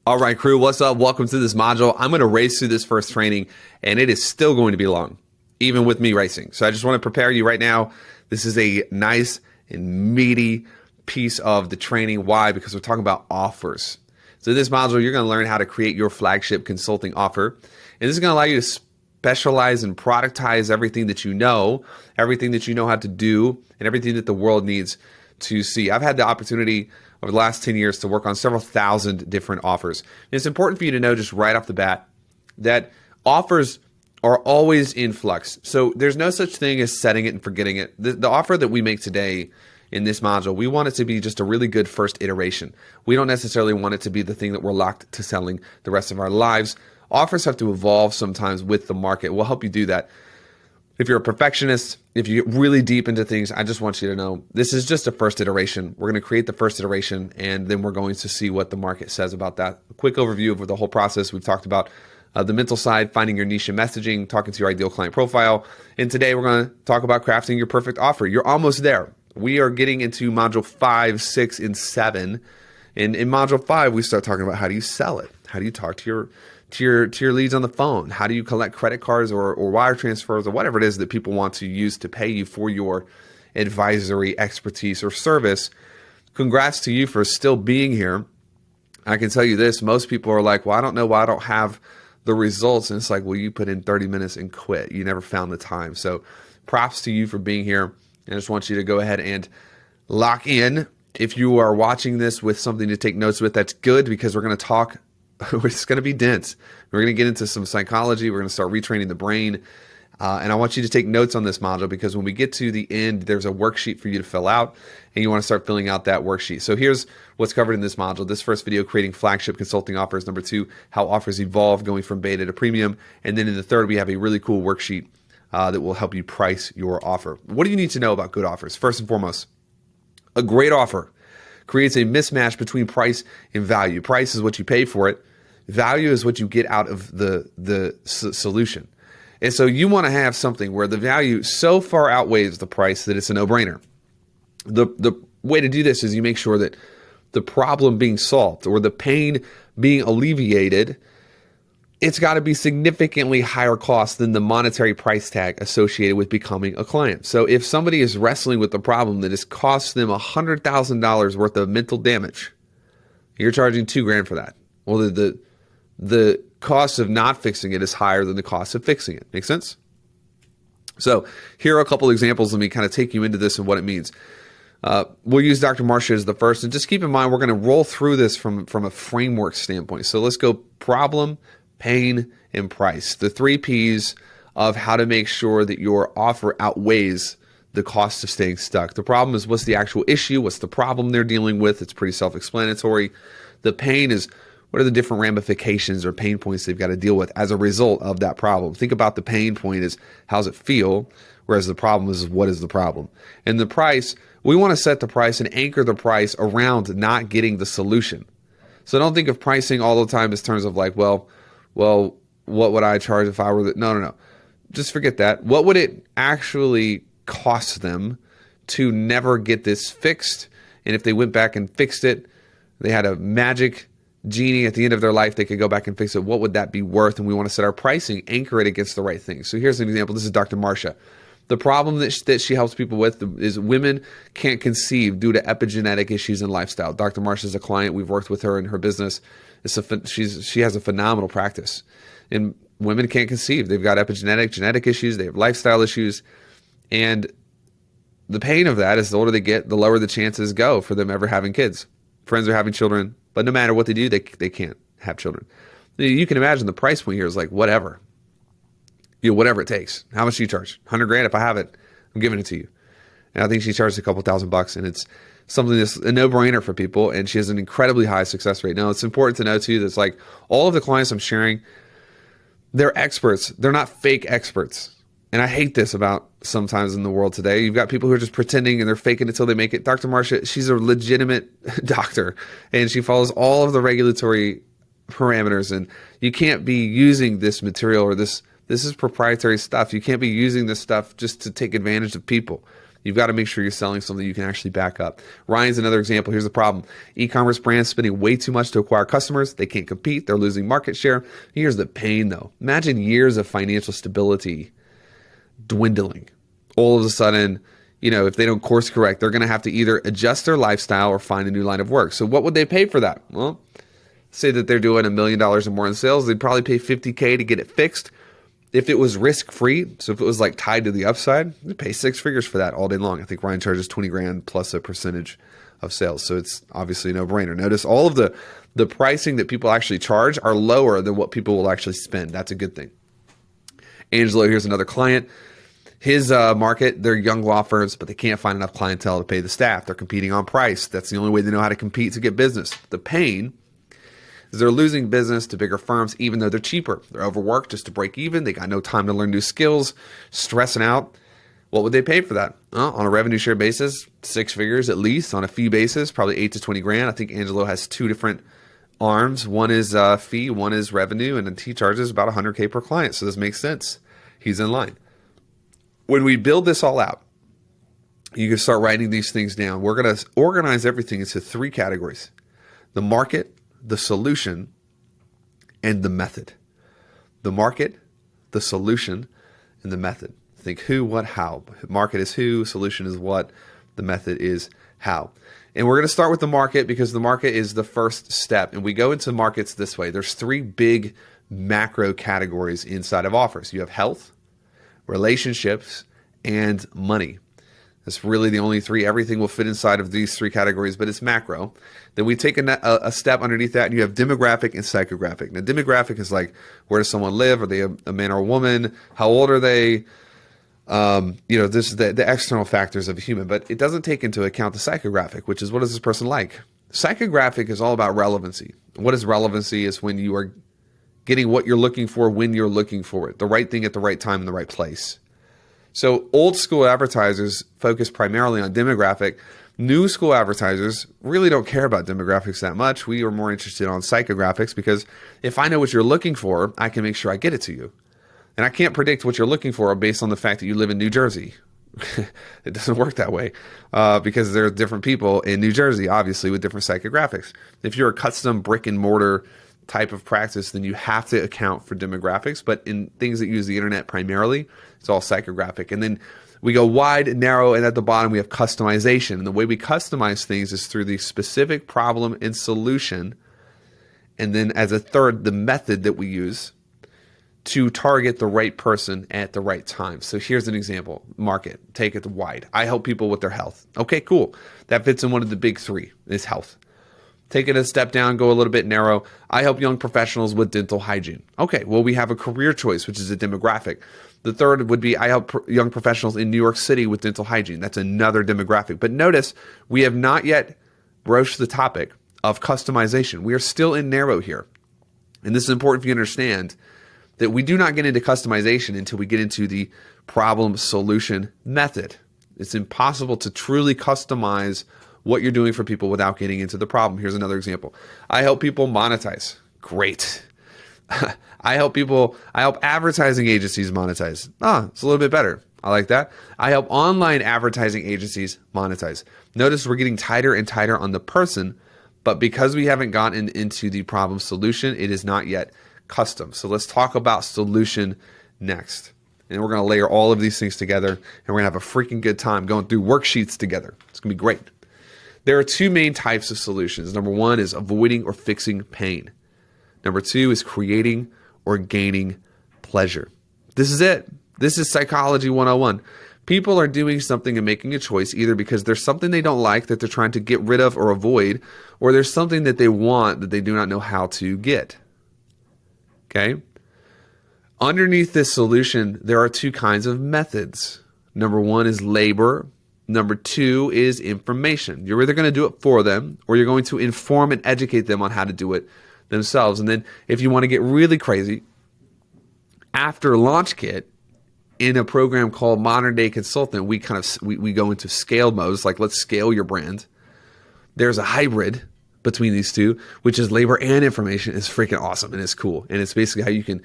All right, crew, what's up? Welcome to this module. I'm going to race through this first training, and it is still going to be long, even with me racing. So I just want to prepare you right now. This is a nice and meaty piece of the training. Why? Because we're talking about offers. So in this module, you're going to learn how to create your flagship consulting offer. And this is going to allow you to specialize and productize everything that you know how to do, and everything that the world needs to see. I've had the opportunity over the last 10 years to work on several thousand different offers. And it's important for you to know just right off the bat that offers are always in flux. So there's no such thing as setting it and forgetting it. The offer that we make today in this module, we want it to be just a really good first iteration. We don't necessarily want it to be the thing that we're locked to selling the rest of our lives. Offers have to evolve sometimes with the market. We'll help you do that. If you're a perfectionist, if you get really deep into things, I just want you to know this is just a first iteration. We're going to create the first iteration, and then we're going to see what the market says about that. A quick overview of the whole process. We've talked about the mental side, finding your niche and messaging, talking to your ideal client profile. And today we're going to talk about crafting your perfect offer. You're almost there. We are getting into module 5, 6, and 7. And in module 5, we start talking about how do you sell it? How do you talk to your leads on the phone? How do you collect credit cards or wire transfers or whatever it is that people want to use to pay you for your advisory expertise or service? Congrats to you for still being here. I can tell you this, most people are like, well, I don't know why I don't have the results. And it's like, well, you put in 30 minutes and quit. You never found the time. So props to you for being here. And I just want you to go ahead and lock in. If you are watching this with something to take notes with, that's good, because we're going to talk. It's going to be dense. We're going to get into some psychology. We're going to start retraining the brain. And I want you to take notes on this module, because when we get to the end, there's a worksheet for you to fill out, and you want to start filling out that worksheet. So here's what's covered in this module. This first video, creating flagship consulting offers. Number 2, how offers evolve going from beta to premium. And then in the third, we have a really cool worksheet that will help you price your offer. What do you need to know about good offers? First and foremost, a great offer creates a mismatch between price and value. Price is what you pay for it. Value is what you get out of the solution. And so you want to have something where the value so far outweighs the price that it's a no-brainer. The way to do this is you make sure that the problem being solved or the pain being alleviated, it's got to be significantly higher cost than the monetary price tag associated with becoming a client. So if somebody is wrestling with the problem that has cost them $100,000 worth of mental damage, you're charging $2,000 for that. Well, the cost of not fixing it is higher than the cost of fixing it. Make sense? So here are a couple examples. Let me kind of take you into this and what it means. We'll use Dr. Marcia as the first, and just keep in mind we're going to roll through this from a framework standpoint. So let's go problem, pain, and price. The 3 Ps of how to make sure that your offer outweighs the cost of staying stuck. The problem is, what's the actual issue? What's the problem they're dealing with? It's pretty self-explanatory. The pain is, what are the different ramifications or pain points they've got to deal with as a result of that problem? Think about the pain point as how's it feel, whereas the problem is what is the problem. And the price, we want to set the price and anchor the price around not getting the solution. So don't think of pricing all the time in terms of like, well, what would I charge if I were the, no. Just forget that. What would it actually cost them to never get this fixed? And if they went back and fixed it, they had a magic genie at the end of their life, they could go back and fix it. What would that be worth? And we want to set our pricing, anchor it against the right thing. So here's an example. This is Dr. Marcia. The problem that she helps people with is women can't conceive due to epigenetic issues and lifestyle. Dr. Marcia is a client. We've worked with her in her business. She has a phenomenal practice. And women can't conceive. They've got genetic issues. They have lifestyle issues. And the pain of that is the older they get, the lower the chances go for them ever having kids. Friends are having children, but no matter what they do, they can't have children. You can imagine the price point here is like whatever. Whatever it takes. How much do you charge? $100,000 if I have it, I'm giving it to you. And I think she charges a couple $1,000, and it's something that's a no-brainer for people, and she has an incredibly high success rate. Now, it's important to know, too, that's like all of the clients I'm sharing, they're experts. They're not fake experts. And I hate this about sometimes in the world today. You've got people who are just pretending and they're faking it until they make it. Dr. Marcia, she's a legitimate doctor, and she follows all of the regulatory parameters, and you can't be using this material or this is proprietary stuff. You can't be using this stuff just to take advantage of people. You've got to make sure you're selling something you can actually back up. Ryan's another example. Here's the problem. E-commerce brands spending way too much to acquire customers. They can't compete. They're losing market share. Here's the pain, though. Imagine years of financial stability dwindling. All of a sudden, if they don't course correct, they're going to have to either adjust their lifestyle or find a new line of work. So what would they pay for that? Well, say that they're doing $1 million or more in sales. They'd probably pay $50K to get it fixed. If it was risk-free, so if it was like tied to the upside, they'd pay 6 figures for that all day long. I think Ryan charges 20 grand plus a percentage of sales. So it's obviously a no-brainer. Notice all of the pricing that people actually charge are lower than what people will actually spend. That's a good thing. Angelo, here's another client. His market, they're young law firms, but they can't find enough clientele to pay the staff. They're competing on price. That's the only way they know how to compete to get business. The pain is they're losing business to bigger firms, even though they're cheaper. They're overworked just to break even. They got no time to learn new skills, stressing out. What would they pay for that? On a revenue share basis, 6 figures at least. On a fee basis, probably 8 to 20 grand. I think Angelo has 2 different arms. One is fee, one is revenue, and then he charges about 100K per client. So this makes sense. He's in line. When we build this all out, you can start writing these things down. We're going to organize everything into 3 categories: the market, the solution, and the method. The market, the solution, and the method. Think who, what, how. Market is who, solution is what, the method is how. And we're going to start with the market because the market is the first step. And we go into markets this way. There's 3 big macro categories inside of offers. You have health, relationships, and money. That's really the only 3. Everything will fit inside of these 3 categories, but it's macro. Then we take a step underneath that, and you have demographic and psychographic. Now, demographic is like, where does someone live? Are they a man or a woman? How old are they? This is the external factors of a human, but it doesn't take into account the psychographic, which is what is this person like? Psychographic is all about relevancy. What is relevancy? Is when you are getting what you're looking for when you're looking for it, the right thing at the right time in the right place. So old school advertisers focus primarily on demographic. New school advertisers really don't care about demographics that much. We are more interested on psychographics because if I know what you're looking for, I can make sure I get it to you. And I can't predict what you're looking for based on the fact that you live in New Jersey. It doesn't work that way because there are different people in New Jersey, obviously, with different psychographics. If you're a custom brick and mortar type of practice, then you have to account for demographics. But in things that use the internet primarily, it's all psychographic. And then we go wide, narrow, and at the bottom we have customization. And the way we customize things is through the specific problem and solution. And then as a third, the method that we use to target the right person at the right time. So here's an example. Market. Take it wide. I help people with their health. Okay, cool. That fits in one of the big 3 is health. Take it a step down, go a little bit narrow. I help young professionals with dental hygiene. Okay, well, we have a career choice, which is a demographic. The third would be I help young professionals in New York City with dental hygiene. That's another demographic. But notice we have not yet broached the topic of customization. We are still in narrow here. And this is important for you to understand that we do not get into customization until we get into the problem solution method. It's impossible to truly customize what you're doing for people without getting into the problem. Here's another example. I help people monetize. Great. I help advertising agencies monetize. It's a little bit better. I like that. I help online advertising agencies monetize. Notice we're getting tighter and tighter on the person, but because we haven't gotten into the problem solution, it is not yet custom. So let's talk about solution next. And we're going to layer all of these things together, and we're going to have a freaking good time going through worksheets together. It's going to be great. There are 2 main types of solutions. Number 1 is avoiding or fixing pain. Number 2 is creating or gaining pleasure. This is it. This is Psychology 101. People are doing something and making a choice either because there's something they don't like that they're trying to get rid of or avoid, or there's something that they want that they do not know how to get. Okay? Underneath this solution, there are 2 kinds of methods. Number 1 is labor. Number 2 is information. You're either going to do it for them or you're going to inform and educate them on how to do it themselves. And then if you want to get really crazy, after Launch Kit, in a program called Modern Day Consultant, we go into scale modes, like let's scale your brand. There's a hybrid between these 2, which is labor and information. Is freaking awesome and it's cool. And it's basically how you can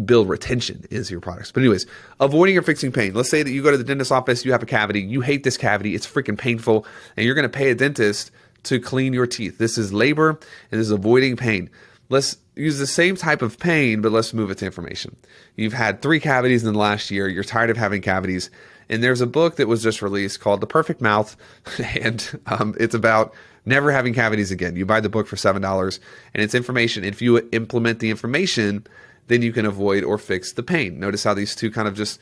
build retention into your products. But anyways, avoiding or fixing pain. Let's say that you go to the dentist's office, you have a cavity, you hate this cavity, it's freaking painful, and you're going to pay a dentist to clean your teeth. This is labor and this is avoiding pain. Let's use the same type of pain, but let's move it to information. You've had 3 cavities in the last year. You're tired of having cavities. And there's a book that was just released called The Perfect Mouth. And it's about never having cavities again. You buy the book for $7 and it's information. If you implement the information, then you can avoid or fix the pain. Notice how these two kind of just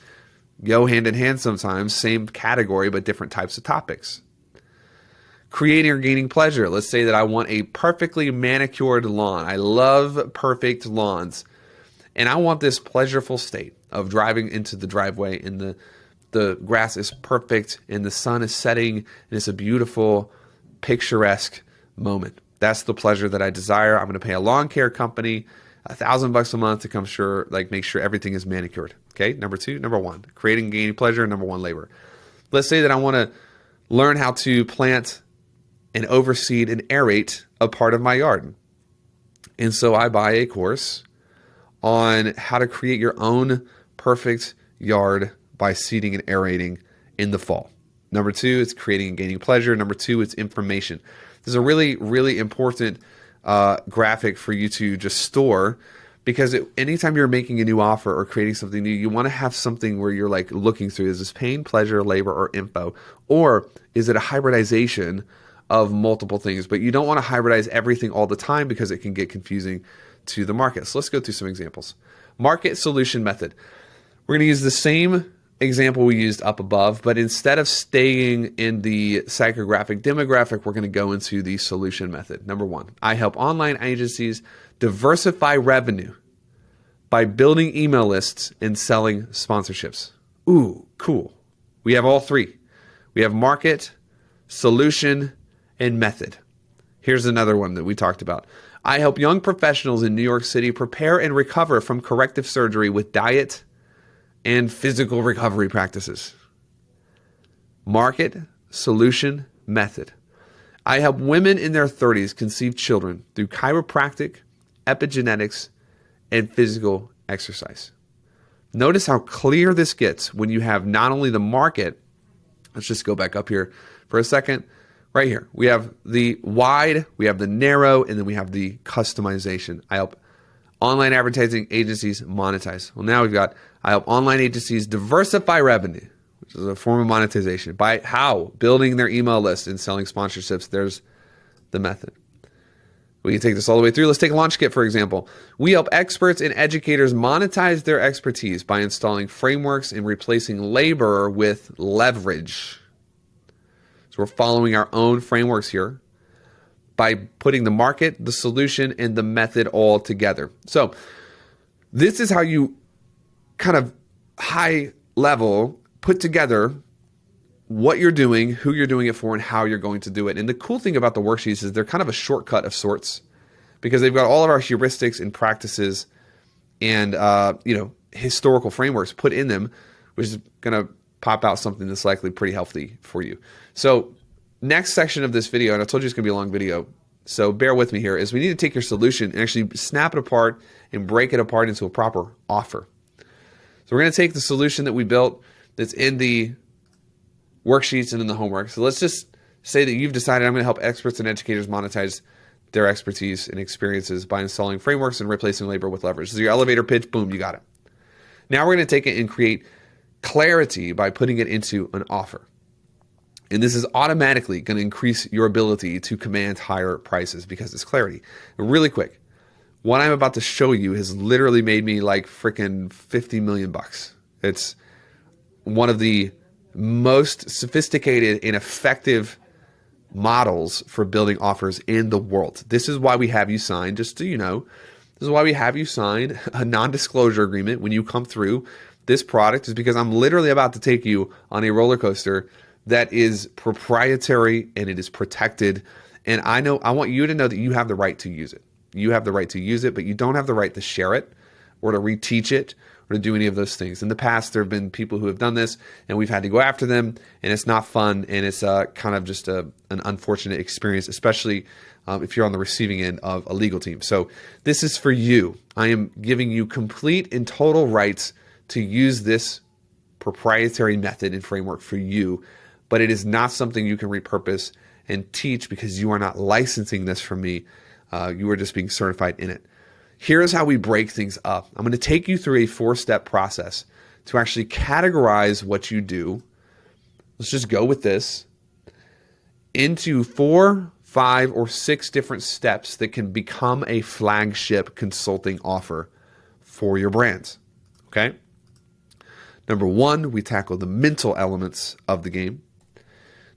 go hand in hand sometimes. Same category, but different types of topics. Creating or gaining pleasure. Let's say that I want a perfectly manicured lawn. I love perfect lawns. And I want this pleasureful state of driving into the driveway and the grass is perfect and the sun is setting and it's a beautiful, picturesque moment. That's the pleasure that I desire. I'm going to pay a lawn care company $1,000 a month to make sure everything is manicured. Okay, number 1, creating and gaining pleasure. Number 1, labor. Let's say that I want to learn how to plant and overseed and aerate a part of my yard. And so I buy a course on how to create your own perfect yard by seeding and aerating in the fall. Number 2, it's creating and gaining pleasure. Number 2, it's information. This is a really, really important graphic for you to just store, because anytime you're making a new offer or creating something new, you want to have something where you're like looking through, is this pain, pleasure, labor, or info? Or is it a hybridization of multiple things? But you don't want to hybridize everything all the time because it can get confusing to the market. So let's go through some examples. Market solution method. We're going to use the same example we used up above, but instead of staying in the psychographic demographic, we're going to go into the solution method. Number 1, I help online agencies diversify revenue by building email lists and selling sponsorships. Ooh, cool. We have all 3. We have market, solution, and method. Here's another one that we talked about. I help young professionals in New York City prepare and recover from corrective surgery with diet and physical recovery practices. Market, solution, method. I help women in their 30s conceive children through chiropractic, epigenetics, and physical exercise. Notice how clear this gets when you have not only the market. Let's just go back up here for a second. Right here, we have the wide, we have the narrow, and then we have the customization. I help online advertising agencies monetize. Well, now we've got, I help online agencies diversify revenue, which is a form of monetization. By how? Building their email list and selling sponsorships. There's the method. We can take this all the way through. Let's take LaunchKit, for example. We help experts and educators monetize their expertise by installing frameworks and replacing labor with leverage. So we're following our own frameworks here by putting the market, the solution, and the method all together. So this is how you kind of high level put together what you're doing, who you're doing it for, and how you're going to do it. And the cool thing about the worksheets is they're kind of a shortcut of sorts, because they've got all of our heuristics and practices and historical frameworks put in them, which is going to pop out something that's likely pretty healthy for you. So next section of this video, and I told you it's going to be a long video, so bear with me here, is we need to take your solution and actually snap it apart and break it apart into a proper offer. So we're going to take the solution that we built that's in the worksheets and in the homework. So let's just say that you've decided I'm going to help experts and educators monetize their expertise and experiences by installing frameworks and replacing labor with leverage. So your elevator pitch, boom, you got it. Now we're going to take it and create clarity by putting it into an offer. And this is automatically going to increase your ability to command higher prices because it's clarity. And really quick, what I'm about to show you has literally made me like freaking 50 million bucks. It's one of the most sophisticated and effective models for building offers in the world. This is why we have you sign, just so you know, this is why we have you sign a non-disclosure agreement when you come through this product, is because I'm literally about to take you on a roller coaster that is proprietary and it is protected. And I want you to know that you have the right to use it. You have the right to use it, but you don't have the right to share it or to reteach it or to do any of those things. In the past, there have been people who have done this, and we've had to go after them, and it's not fun, and it's kind of just an unfortunate experience, especially if you're on the receiving end of a legal team. So this is for you. I am giving you complete and total rights to use this proprietary method and framework for you, but it is not something you can repurpose and teach because you are not licensing this from me. You are just being certified in it. Here's how we break things up. I'm going to take you through a 4-step process to actually categorize what you do. Let's just go with this into 4, 5, or 6 different steps that can become a flagship consulting offer for your brands. Okay? Number 1, we tackle the mental elements of the game.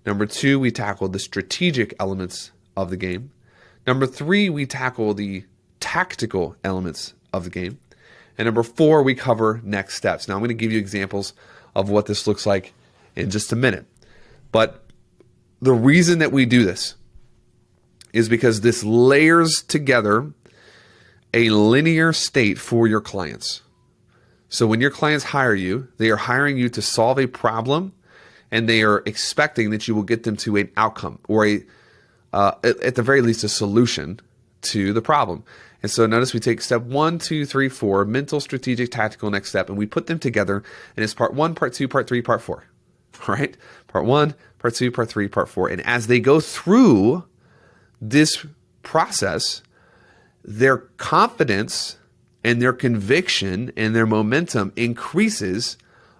Number 2, we tackle the strategic elements of the game. Number 3, we tackle the tactical elements of the game. And number 4, we cover next steps. Now, I'm going to give you examples of what this looks like in just a minute. But the reason that we do this is because this layers together a linear state for your clients. So when your clients hire you, they are hiring you to solve a problem, and they are expecting that you will get them to an outcome or at the very least, a solution to the problem. And so notice we take step 1, 2, 3, 4, mental, strategic, tactical, next step, and we put them together, and it's part 1, part 2, part 3, part 4. All right? Part 1, part 2, part 3, part 4. And as they go through this process, their confidence and their conviction and their momentum increases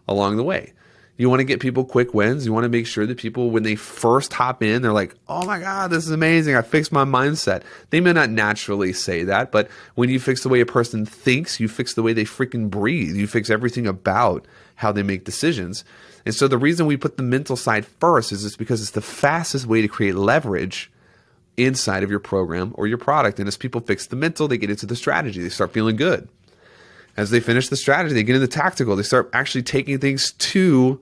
along the way. You want to get people quick wins. You want to make sure that people, when they first hop in, they're like, oh my God, this is amazing. I fixed my mindset. They may not naturally say that, but when you fix the way a person thinks, you fix the way they freaking breathe. You fix everything about how they make decisions. And so the reason we put the mental side first is because it's the fastest way to create leverage inside of your program or your product. And as people fix the mental, they get into the strategy. They start feeling good. As they finish the strategy, they get into tactical. They start actually taking things to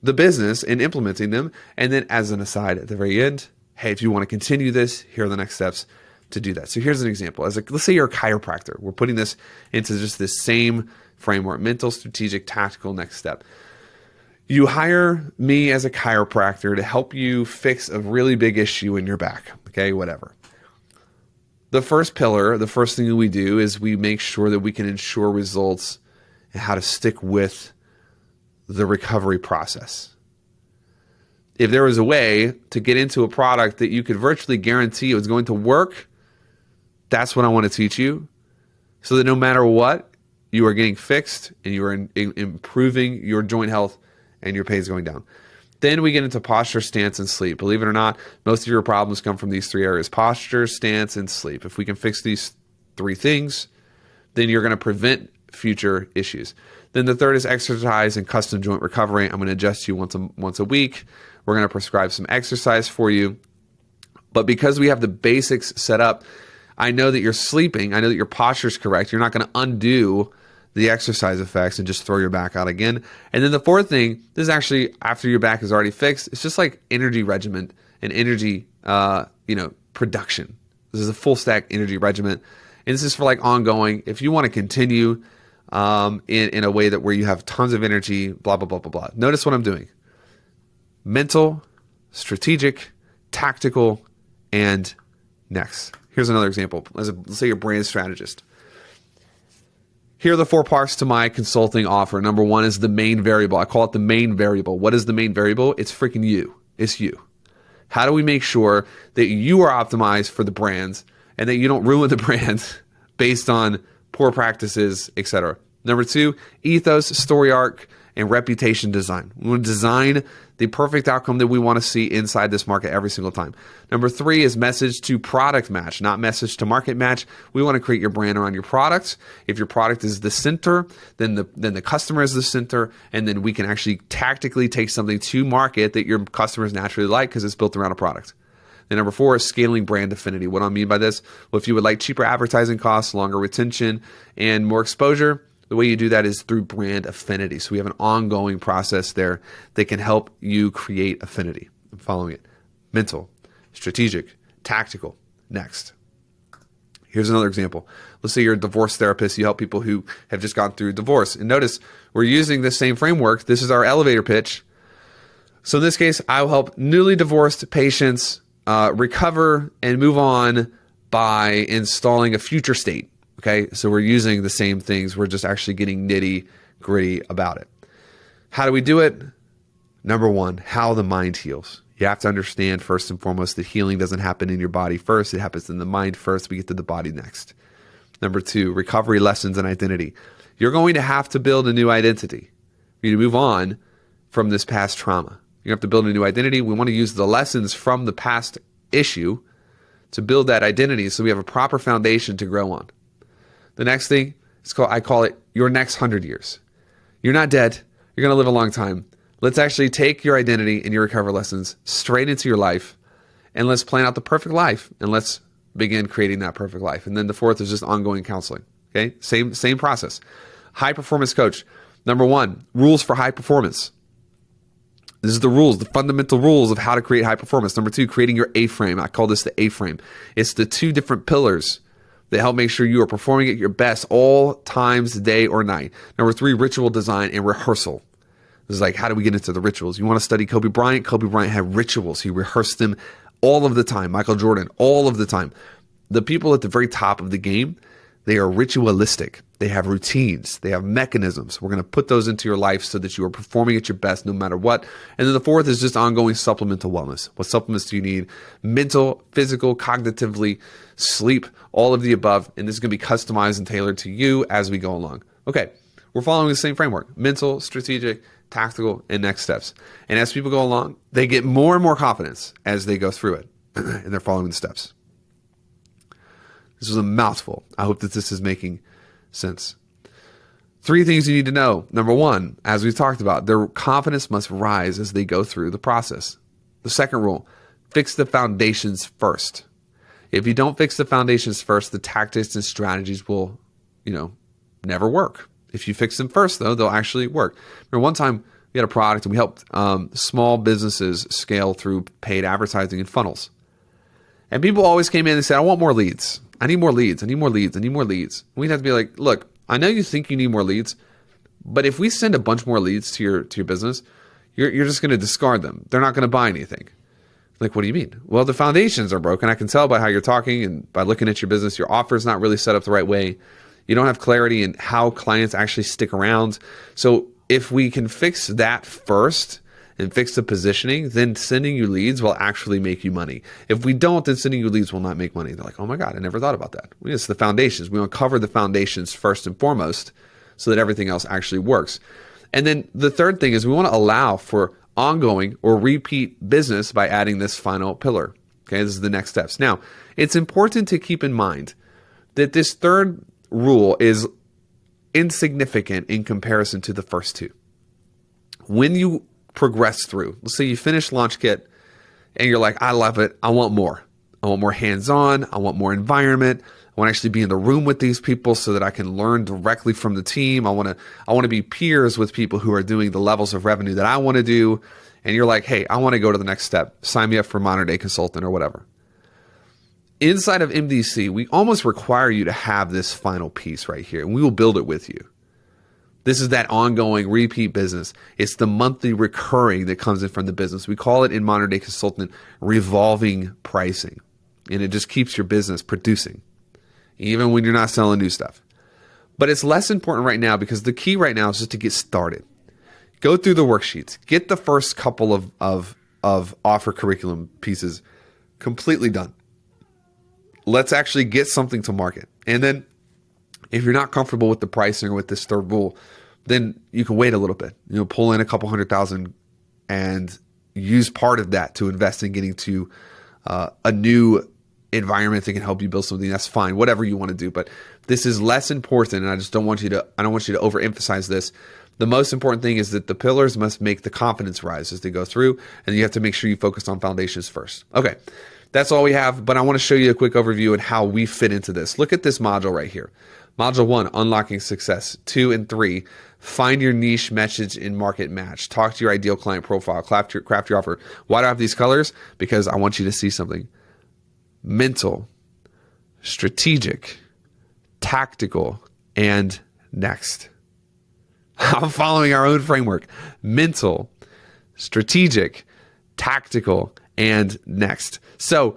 the business and implementing them. And then as an aside at the very end, hey, if you want to continue this, here are the next steps to do that. So here's an example. Let's say you're a chiropractor. We're putting this into just this same framework: mental, strategic, tactical, next step. You hire me as a chiropractor to help you fix a really big issue in your back. Okay, whatever. The first pillar, the first thing that we do is we make sure that we can ensure results and how to stick with the recovery process. If there was a way to get into a product that you could virtually guarantee it was going to work, that's what I want to teach you, so that no matter what, you are getting fixed and you are improving your joint health and your pain is going down. Then we get into posture, stance, and sleep. Believe it or not, most of your problems come from these 3 areas: posture, stance, and sleep. If we can fix these 3 things, then you're going to prevent future issues. Then the third is exercise and custom joint recovery. I'm going to adjust you once a week. We're going to prescribe some exercise for you. But because we have the basics set up, I know that you're sleeping. I know that your posture is correct. You're not going to undo the exercise effects and just throw your back out again. And then the fourth thing, this is actually after your back is already fixed. It's just like energy regimen and energy, production. This is a full stack energy regimen. And this is for like ongoing. If you want to continue in a way that where you have tons of energy, blah, blah, blah, blah, blah. Notice what I'm doing: mental, strategic, tactical, and next. Here's another example. Let's say you're a brand strategist. Here are the 4 parts to my consulting offer. Number 1 is the main variable. I call it the main variable. What is the main variable? It's freaking you. It's you. How do we make sure that you are optimized for the brands and that you don't ruin the brands based on poor practices, etc.? Number 2, ethos, story arc, and reputation design. We want to design the perfect outcome that we want to see inside this market every single time. Number 3 is message to product match, not message to market match. We want to create your brand around your products. If your product is the center, then the customer is the center, and then we can actually tactically take something to market that your customers naturally like because it's built around a product. Then number 4 is scaling brand affinity. What do I mean by this? Well, if you would like cheaper advertising costs, longer retention, and more exposure, the way you do that is through brand affinity. So we have an ongoing process there that can help you create affinity. I'm following it. Mental, strategic, tactical. Next. Here's another example. Let's say you're a divorce therapist. You help people who have just gone through divorce. And notice we're using this same framework. This is our elevator pitch. So in this case, I will help newly divorced patients recover and move on by installing a future state. Okay, so we're using the same things. We're just actually getting nitty gritty about it. How do we do it? Number one, how the mind heals. You have to understand first and foremost that healing doesn't happen in your body first. It happens in the mind first. We get to the body next. Number two, recovery lessons and identity. You're going to have to build a new identity for you to move on from this past trauma. You have to build a new identity. We want to use the lessons from the past issue to build that identity so we have a proper foundation to grow on. The next thing, I call it your next 100 years. You're not dead. You're going to live a long time. Let's actually take your identity and your recovery lessons straight into your life, and let's plan out the perfect life, and let's begin creating that perfect life. And then the fourth is just ongoing counseling. Okay, same process. High performance coach. Number one, rules for high performance. This is the rules, the fundamental rules of how to create high performance. Number two, creating your A-frame. I call this the A-frame. It's the two different pillars that help make sure you are performing at your best all times, day or night. Number three, ritual design and rehearsal. This is like, how do we get into the rituals? You want to study Kobe Bryant? Kobe Bryant had rituals. He rehearsed them all of the time. Michael Jordan, all of the time. The people at the very top of the game, they are ritualistic. They have routines. They have mechanisms. We're going to put those into your life so that you are performing at your best no matter what. And then the fourth is just ongoing supplemental wellness. What supplements do you need? Mental, physical, cognitively, sleep, all of the above. And this is going to be customized and tailored to you as we go along. Okay, we're following the same framework: mental, strategic, tactical, and next steps. And as people go along, they get more and more confidence as they go through it and they're following the steps. This was a mouthful. I hope that this is making sense. 3 things you need to know. Number one, as we've talked about, their confidence must rise as they go through the process. The second rule, fix the foundations first. If you don't fix the foundations first, the tactics and strategies will, never work. If you fix them first, though, they'll actually work. Remember one time we had a product and we helped small businesses scale through paid advertising and funnels. And people always came in and said, I want more leads. I need more leads. I need more leads. I need more leads. We'd have to be like, look, I know you think you need more leads, but if we send a bunch more leads to your business, you're just going to discard them. They're not going to buy anything. Like, what do you mean? Well, the foundations are broken. I can tell by how you're talking and by looking at your business. Your offer is not really set up the right way. You don't have clarity in how clients actually stick around. So if we can fix that first and fix the positioning, then sending you leads will actually make you money. If we don't, then sending you leads will not make money. They're like, oh my God, I never thought about that. It's the foundations. We want to cover the foundations first and foremost so that everything else actually works. And then the third thing is we want to allow for ongoing or repeat business by adding this final pillar. Okay, this is the next steps. Now, it's important to keep in mind that this third rule is insignificant in comparison to the first two. When you progress through, let's say you finish Launch Kit and you're like, I love it. I want more. I want more hands-on. I want more environment. I want to actually be in the room with these people so that I can learn directly from the team. I want to be peers with people who are doing the levels of revenue that I want to do. And you're like, hey, I want to go to the next step. Sign me up for Modern Day Consultant or whatever. Inside of MDC, we almost require you to have this final piece right here, and we will build it with you. This is that ongoing repeat business. It's the monthly recurring that comes in from the business. We call it in Modern Day Consultant revolving pricing, and it just keeps your business producing, even when you're not selling new stuff. But it's less important right now because the key right now is just to get started. Go through the worksheets. Get the first couple of offer curriculum pieces completely done. Let's actually get something to market. And then if you're not comfortable with the pricing or with this third rule, then you can wait a little bit. Pull in a couple $100,000 and use part of that to invest in getting to a new environment that can help you build something. That's fine, whatever you want to do. But this is less important, and I don't want you to overemphasize this. The most important thing is that the pillars must make the confidence rise as they go through, and you have to make sure you focus on foundations first. Okay, that's all we have, but I want to show you a quick overview and how we fit into this. Look at this module right here. Module 1, unlocking success. 2 and 3, find your niche message in market match. Talk to your ideal client profile. Craft your offer. Why do I have these colors? Because I want you to see something. Mental, strategic, tactical, and next. I'm following our own framework. Mental, strategic, tactical, and next. So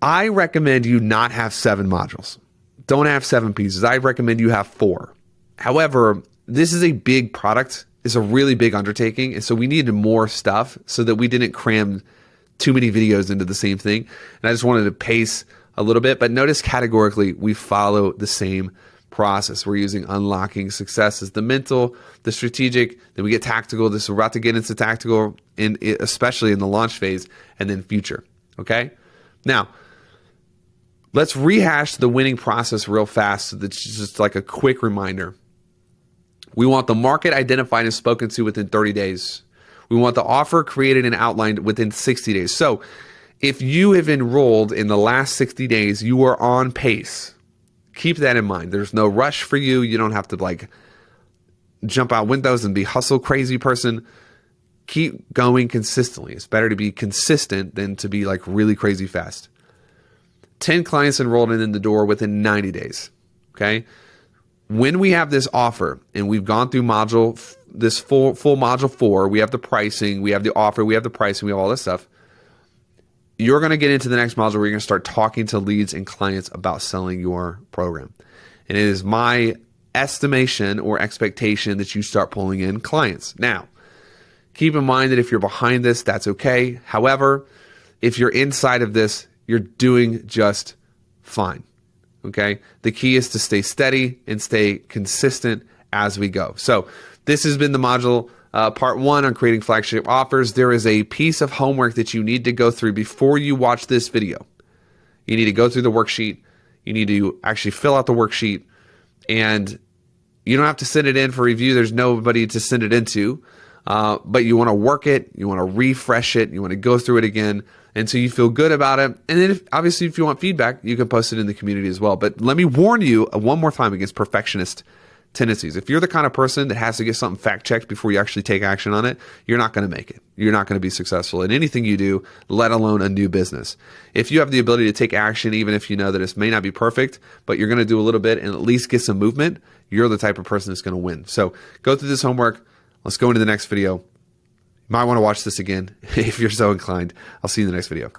I recommend you not have 7 modules. Don't have 7 pieces. I recommend you have 4. However, this is a big product. It's a really big undertaking. And so we needed more stuff so that we didn't cram too many videos into the same thing. And I just wanted to pace a little bit. But notice categorically, we follow the same process. We're using unlocking success as the mental, the strategic, then we get tactical. We're about to get into tactical, especially in the launch phase, and then future. Okay? Now, let's rehash the winning process real fast so that's just like a quick reminder. We want the market identified and spoken to within 30 days. We want the offer created and outlined within 60 days. So if you have enrolled in the last 60 days, you are on pace. Keep that in mind. There's no rush for you. You don't have to like jump out windows and be hustle crazy person. Keep going consistently. It's better to be consistent than to be like really crazy fast. 10 clients enrolled in the door within 90 days. Okay. When we have this offer and we've gone through this full module 4, we have the pricing, we have the offer, we have the pricing, we have all this stuff. You're going to get into the next module where you're going to start talking to leads and clients about selling your program. And it is my estimation or expectation that you start pulling in clients. Now, keep in mind that if you're behind this, that's okay. However, if you're inside of this, you're doing just fine. Okay. The key is to stay steady and stay consistent as we go. So this has been the module part 1 on creating flagship offers. There is a piece of homework that you need to go through before you watch this video. You need to go through the worksheet. You need to actually fill out the worksheet, and you don't have to send it in for review. There's nobody to send it into, but you want to work it. You want to refresh it. You want to go through it again until you feel good about it. And then obviously if you want feedback, you can post it in the community as well. But let me warn you one more time against perfectionist tendencies. If you're the kind of person that has to get something fact checked before you actually take action on it, you're not going to make it. You're not going to be successful in anything you do, let alone a new business. If you have the ability to take action, even if you know that it may not be perfect, but you're going to do a little bit and at least get some movement, you're the type of person that's going to win. So go through this homework. Let's go into the next video. You might want to watch this again if you're so inclined. I'll see you in the next video.